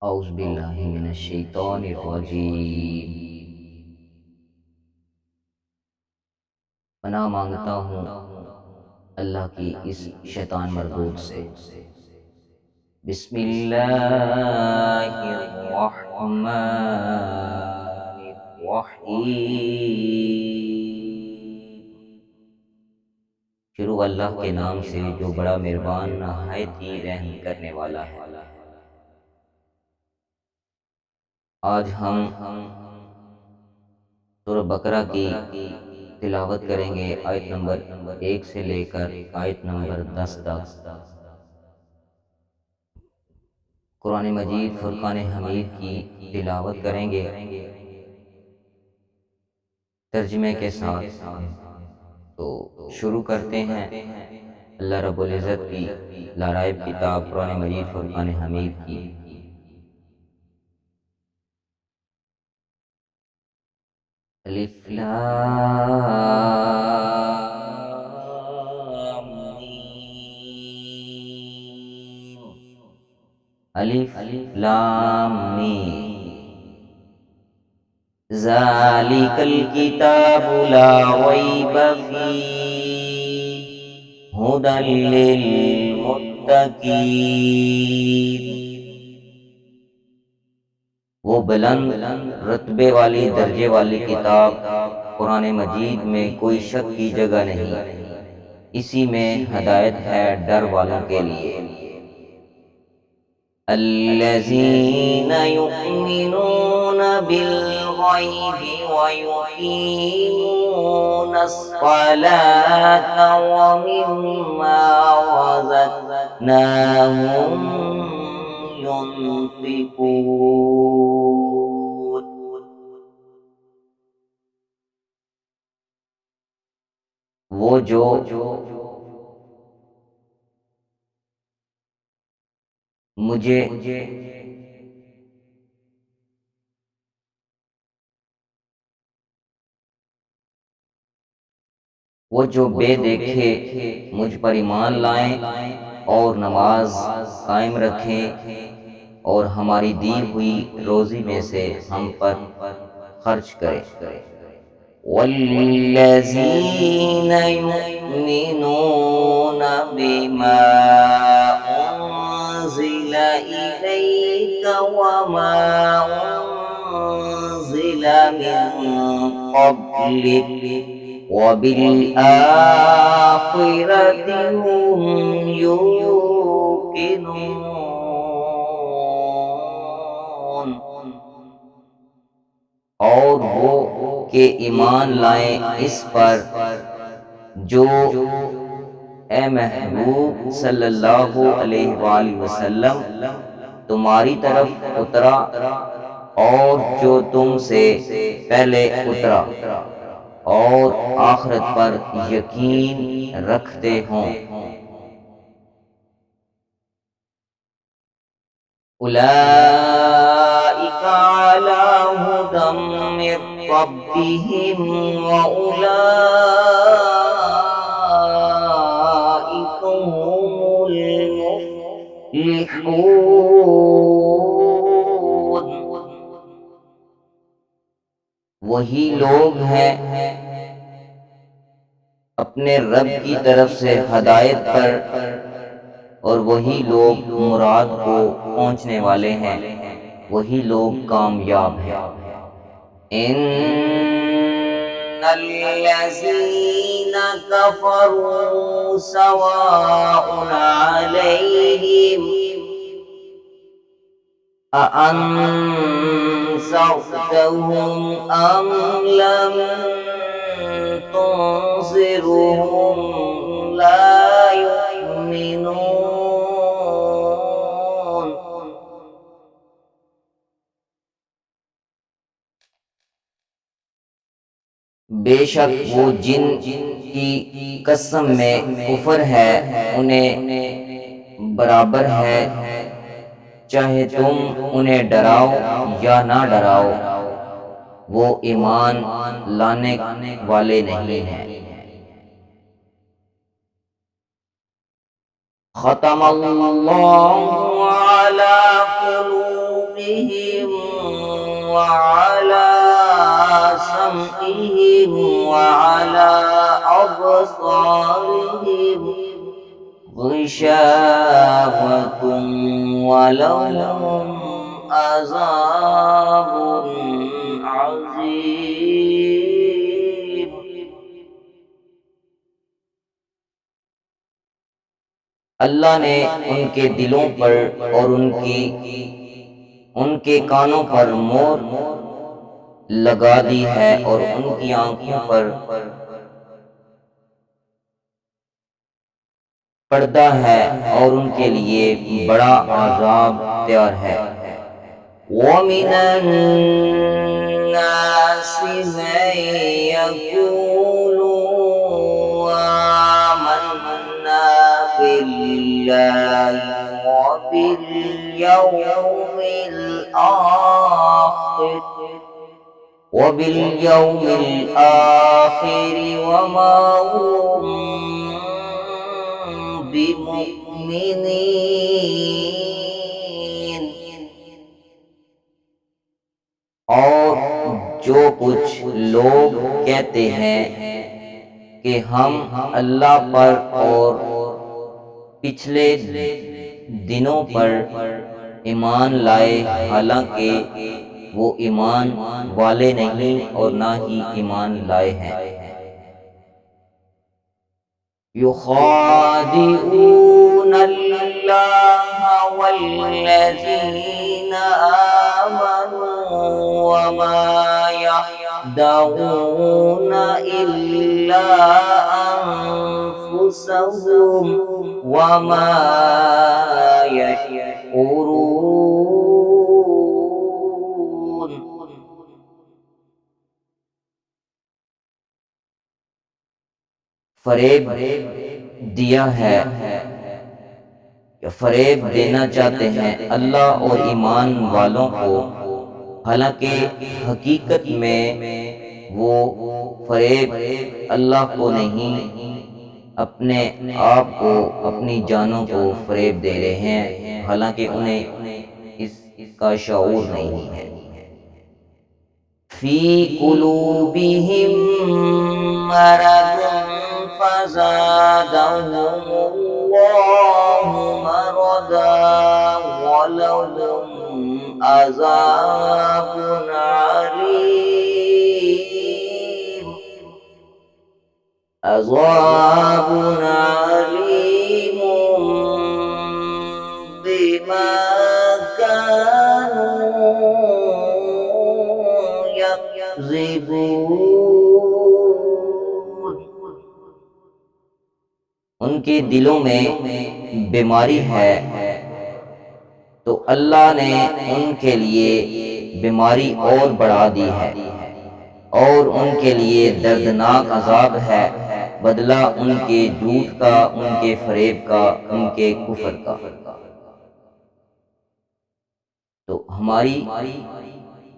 اعوذ باللہ من الشیطان الرجیم۔ پناہ مانگتا ہوں اللہ کی اس شیطان مردود سے۔ بسم اللہ الرحمن الرحیم۔ شروع اللہ کے نام سے جو بڑا مہربان نہایت ہی رحم کرنے والا ہے۔ آج ہم سورہ بقرہ کی تلاوت کریں گے، آیت نمبر 1 سے لے کر آیت نمبر 10 تک۔ قرآن مجید فرقان حمید کی تلاوت کریں گے ترجمے کے ساتھ۔ تو شروع کرتے ہیں اللہ رب العزت کی لارائب کتاب قرآن مجید فرقان حمید کی۔ الف لام میم۔ الف لام میم۔ ذالک الکتاب لا ریب فیہ ھدی للمتقین۔ وہ بلند رتبے والی درجے والی کتاب قرآن مجید میں کوئی شک کی جگہ نہیں، اسی میں ہدایت ہے ڈر والوں کے لیے۔ الذین یؤمنون بالغیب ویقیمون الصلاة ومما رزقناہم ينفقون۔ وہ جو مجھے بے دیکھے مجھ پر ایمان لائیں اور نماز قائم رکھیں اور ہماری دی ہوئی روزی میں سے ہم پر خرچ کریں۔ والذین یؤمنون بما انزل الیک وما انزل من قبلک وبالآخرۃ هم یوقنون۔ اور وہ کہ ایمان لائیں اس پر جو اے محبوب صلی اللہ علیہ وآلہ وسلم تمہاری طرف اترا اور جو تم سے پہلے اترا، اور آخرت پر یقین رکھتے ہوں۔ اولئک علی ھدی من ربہم واولئک ھم المفلحون۔ وہی لوگ ہیں اپنے رب کی طرف سے ہدایت پر، اور وہی لوگ مراد کو پہنچنے والے ہیں، وہی لوگ کامیاب ہیں۔ ان الذین کفروا سواء علیہم اانذرتہم ام لم تنذرہم لا یؤمنون۔ بے شک وہ جن کی قسم میں کفر ہے انہیں برابر ہے، چاہے تم انہیں ڈراؤ یا نہ ڈراؤ، وہ ایمان لانے والے نہیں ہیں۔ ختم اللہ علی قلوبہم قلوبهم وعلى سمعهم وعلى أبصارهم غشاوة ولهم عذاب عظيم۔ اللہ نے ان کے دلوں پر اور ان کے کانوں پر مور لگا دی ہے اور ان کی آنکھوں پر پردہ ہے اور ان کے لیے بڑا عذاب تیار ہے۔ وَمِنَ النَّاسِ مَن يَقُولُ آمَنَّا بِاللَّهِ وَبِالْيَوْمِ الْآخِرِ وَمَا هُم بِمُؤْمِنِينَ۔ اور جو کچھ لوگ کہتے ہیں کہ ہم اللہ پر اور پچھلے دنوں پر ایمان لائے، حالانکہ وہ ایمان والے نہیں اور نہ ہی ایمان لائے ہیں۔ يخادعون اللہ والذین آمنوا وما يخدعون إلا أنفسهم وما يشعرون۔ فریب دیا ہے یا فریب دینا چاہتے ہیں اللہ اور ایمان والوں کو، حالانکہ حقیقت میں وہ فریب اللہ کو نہیں، اپنے آپ کو، اپنی جانوں کو فریب دے رہے ہیں، حالانکہ انہیں اس کا شعور نہیں ہے۔ فی قلوبہم مرض فزادهم اللہ مرضا ولهم عذاب علیم بما كانوا یکذبون۔ ان کے دلوں میں بیماری ہے تو اللہ نے ان کے لیے بیماری اور بڑھا دی ہے، اور ان کے لیے دردناک عذاب ہے، بدلہ ان کے جھوٹ کا، ان کے فریب کا، ان کے کفر کا۔ تو ہماری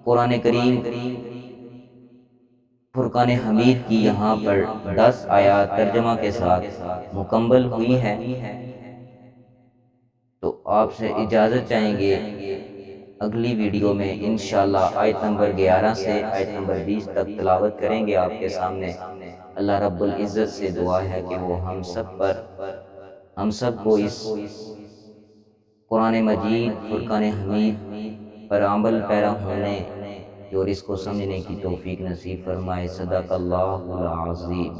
قرآن کریم فرقان حمید کی یہاں پر 10 آیات ترجمہ کے ساتھ مکمل ہوئی ہے۔ تو آپ سے اجازت چاہیں گے، اگلی ویڈیو میں انشاءاللہ آیت نمبر 11 سے آیت نمبر 20 تک تلاوت کریں گے آپ کے سامنے۔ اللہ رب العزت سے دعا ہے کہ وہ ہم سب کو اس قرآن مجید فرقان حمید پر عمل پیرا ہونے اور اس کو سمجھنے کی توفیق نصیب فرمائے۔ صدق اللہ العظیم۔